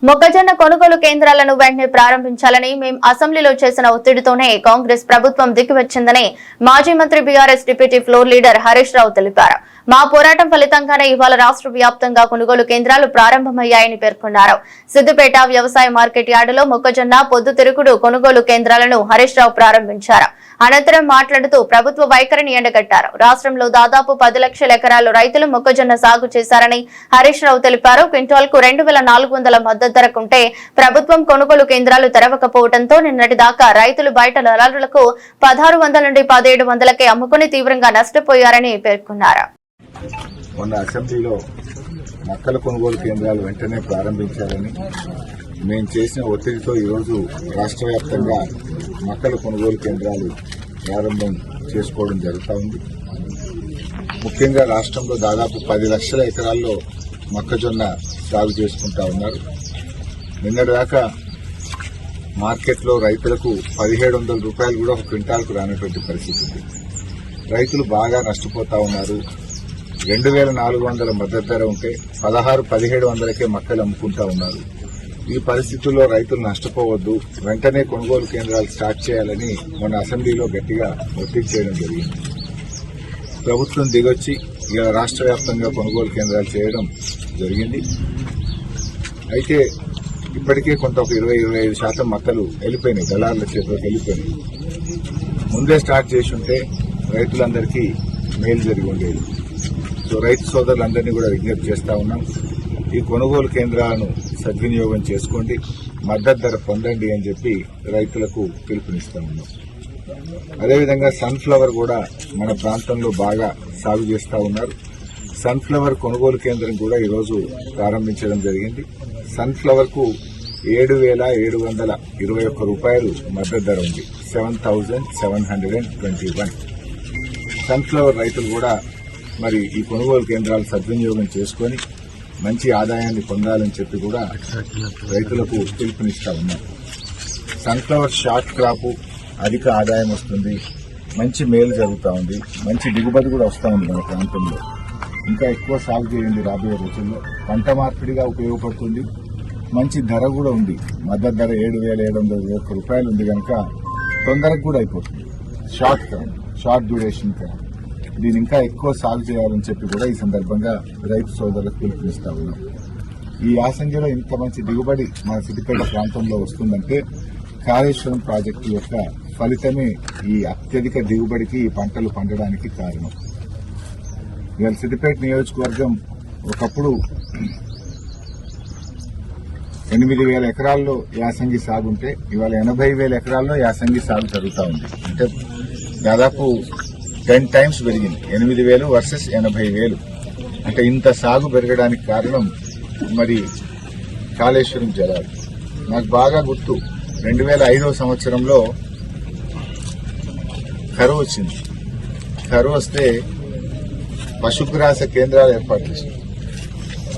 మొక్కజొన్న కొనుగోలు కేంద్రాలను వెంటనే ప్రారంభించాలని మేం అసెంబ్లీలో చేసిన ఒత్తిడితోనే కాంగ్రెస్ ప్రభుత్వం దిగివచ్చిందని మాజీ మంత్రి BRS deputy floor leader Harish Rao తెలిపారు. మా పోరాటం ఫలితంగానే ఇవాళ రాష్ట్ర వ్యాప్తంగా కొనుగోలు కేంద్రాలు ప్రారంభమయ్యాయని పేర్కొన్నారు. సిద్దిపేట వ్యవసాయ మార్కెట్ యార్డులో మొక్కజొన్న పొద్దుతిరుగుడు కొనుగోలు కేంద్రాలను హరీష్ రావు ప్రారంభించారు. అనంతరం మాట్లాడుతూ ప్రభుత్వ వైఖరిని ఎండగట్టారు. రాష్ట్రంలో దాదాపు 10 లక్షల ఎకరాలు రైతులు మొక్కజొన్న సాగు చేశారని హరీష్ రావు తెలిపారు. క్వింటాల్కు 2400 మద్దతు ధరకుంటే ప్రభుత్వం కొనుగోలు కేంద్రాలు తెరవకపోవడంతో నిన్నటి దాకా రైతులు బయట దళారులకు 1600 నుండి 1700కే అమ్ముకుని తీవ్రంగా నష్టపోయారని పేర్కొన్నారు. మొన్న అసెంబ్లీలో మొక్కల కొనుగోలు కేంద్రాలు వెంటనే ప్రారంభించాలని మేము చేసిన ఒత్తిడితో ఈరోజు రాష్ట్ర వ్యాప్తంగా మొక్కల కొనుగోలు కేంద్రాలు ప్రారంభం చేసుకోవడం జరుగుతూ ఉంది. ముఖ్యంగా రాష్ట్రంలో దాదాపు 10 లక్షల ఎకరాల్లో మొక్కజొన్న సాగు చేసుకుంటా ఉన్నారు. నిన్నటిదాకా మార్కెట్లో రైతులకు 1700 రూపాయలు కూడా ఒక క్వింటాల్కు రానటువంటి పరిస్థితి ఉంది. రైతులు బాగా నష్టపోతా ఉన్నారు. 2400 మద్దతు ధర ఉంటే 1600-1700కే మొక్కలు అమ్ముకుంటా ఉన్నారు. ఈ పరిస్థితుల్లో రైతులు నష్టపోవద్దు, వెంటనే కొనుగోలు కేంద్రాలు స్టార్ట్ చేయాలని మొన్న అసెంబ్లీలో గట్టిగా ఒత్తిడి చేయడం జరిగింది. ప్రభుత్వం దిగొచ్చి ఇలా రాష్ట్ర వ్యాప్తంగా కొనుగోలు కేంద్రాలు చేయడం జరిగింది. అయితే ఇప్పటికే కొంత ఒక 20-25% మొక్కలు వెళ్ళిపోయినాయి, దళారుల చేతిలోకి వెళ్ళిపోయినాయి. ముందే స్టార్ట్ చేసి ఉంటే రైతులందరికీ మేలు జరిగి ఉండేది. సో రైతు సోదరులందరినీ కూడా విజ్ఞప్తి చేస్తా ఉన్నాం, ఈ కొనుగోలు కేంద్రాలను సద్వినియోగం చేసుకోండి, మద్దతు ధర పొందండి అని చెప్పి రైతులకు పిలుపునిస్తా ఉన్నాం. అదేవిధంగా సన్ఫ్లవర్ కూడా మన ప్రాంతంలో బాగా సాగు చేస్తా ఉన్నారు. సన్ఫ్లవర్ కొనుగోలు కేంద్రం కూడా ఈరోజు ప్రారంభించడం జరిగింది. సన్ఫ్లవర్ కు 7,721 రూపాయలు మద్దతు ధర ఉంది, 7,721. సన్ఫ్లవర్ రైతులు కూడా మరి ఈ కొనుగోలు కేంద్రాలు సద్వినియోగం చేసుకుని మంచి ఆదాయాన్ని పొందాలని చెప్పి కూడా రైతులకు పిలుపునిస్తా ఉన్నారు. సన్ఫ్లవర్ షార్ట్ క్రాప్, అధిక ఆదాయం వస్తుంది, మంచి మేలు జరుగుతూ ఉంది, మంచి దిగుబడి కూడా వస్తూ ఉంది. మన ప్రాంతంలో ఇంకా ఎక్కువ సాగు చేయండి, రాబోయే రోజుల్లో పంట మార్పిడిగా ఉపయోగపడుతుంది, మంచి ధర కూడా ఉంది. మద్దతు ధర 7,721 రూపాయలు ఉంది కనుక తొందరగా కూడా అయిపోతుంది. షార్ట్ డ్యూరేషన్ క్రాప్, దీని ఇంకా ఎక్కువ సాగు చేయాలని చెప్పి కూడా ఈ సందర్భంగా రైతు సోదరులకు పిలుపునిస్తా ఉన్నాం. ఈ యాసంగిలో ఇంత మంచి దిగుబడి మన సిద్దిపేట ప్రాంతంలో వస్తుందంటే కాళేశ్వరం ప్రాజెక్టు యొక్క ఫలితమే ఈ అత్యధిక దిగుబడికి, ఈ పంటలు పండడానికి కారణం. ఇవాళ సిద్దిపేట నియోజకవర్గం ఒకప్పుడు 8,000 ఎకరాల్లో యాసంగి సాగు ఉంటే ఇవాళ 80,000 ఎకరాల్లో యాసంగి సాగు జరుగుతూ ఉంది. అంటే దాదాపు 10 టైమ్స్ పెరిగింది. 8,000 వర్సెస్ 80,000. అంటే ఇంత సాగు పెరగడానికి కారణం మరి కాళేశ్వరం జలాలు. నాకు బాగా గుర్తు, 2005వ సంవత్సరంలో కరువు వచ్చింది. కరువు వస్తే పశుగ్రాస కేంద్రాలు ఏర్పాటు చేశారు.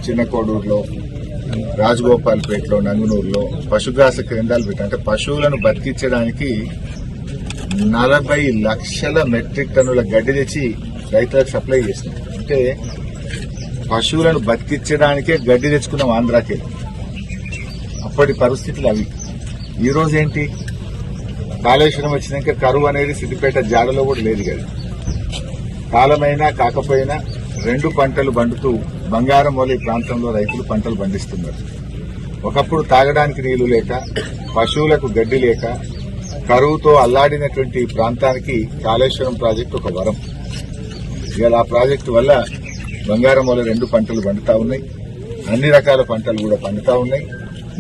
చిన్న కోడూరులో, రాజగోపాల్పేటలో, నంగునూరులో పశుగ్రాస కేంద్రాలు పెట్టారు. అంటే పశువులను బతికించడానికి 40 లక్షల మెట్రిక్ టన్నుల గడ్డి తెచ్చి రైతులకు సప్లై చేసింది. అంటే పశువులను బతికించడానికే గడ్డి తెచ్చుకున్నాం ఆంధ్రాకి. అప్పటి పరిస్థితులు అవి. ఈ రోజు ఏంటి, కాళేశ్వరం వచ్చినాక కరువు అనేది సిద్దిపేట జాడలో కూడా లేదు కదా. కాలమైనా కాకపోయినా 2 పంటలు పండుతూ బంగారం వల్ల ఈ ప్రాంతంలో రైతులు పంటలు పండిస్తున్నారు. ఒకప్పుడు తాగడానికి నీళ్లు లేక, పశువులకు గడ్డి లేక, కరువుతో అల్లాడినటువంటి ప్రాంతానికి కాళేశ్వరం ప్రాజెక్టు ఒక వరం. ఇవాళ ఆ ప్రాజెక్టు వల్ల బంగారం వల్ల 2 పంటలు పండుతా ఉన్నాయి, అన్ని రకాల పంటలు కూడా పండుతా ఉన్నాయి.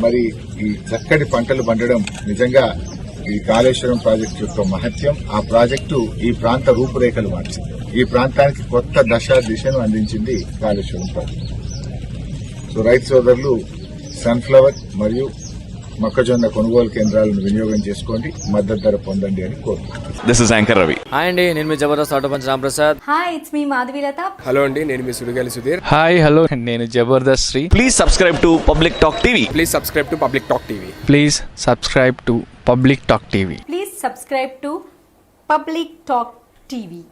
మరి ఈ చక్కటి పంటలు పండడం నిజంగా ఈ కాళేశ్వరం ప్రాజెక్టు యొక్క మహత్యం. ఆ ప్రాజెక్టు ఈ ప్రాంత రూపురేఖలు మార్చింది, ఈ ప్రాంతానికి కొత్త దిశను అందించింది కాళేశ్వరం ప్రాజెక్టు. సో రైతు సోదరులు సన్ఫ్లవర్ మరియు మొక్కజొన్న కొనుగోలు కేంద్రాలను వినియోగం చేసుకోండి, మద్దతు ధర పొందండి అని కోరుతున్నాను. This is anchor Ravi. Hi అండి, నేను మీ Jabardasth auto punch Ramprasad. Hi, it's me Madhavilatha. Hello అండి, నేను మీ సుడిగాలి సుధీర్. హాయ్ హలో, నేను Jabardasth Sri. Please subscribe to public talk TV. Please subscribe to public talk TV. Please subscribe to public talk TV. Please subscribe to public talk TV.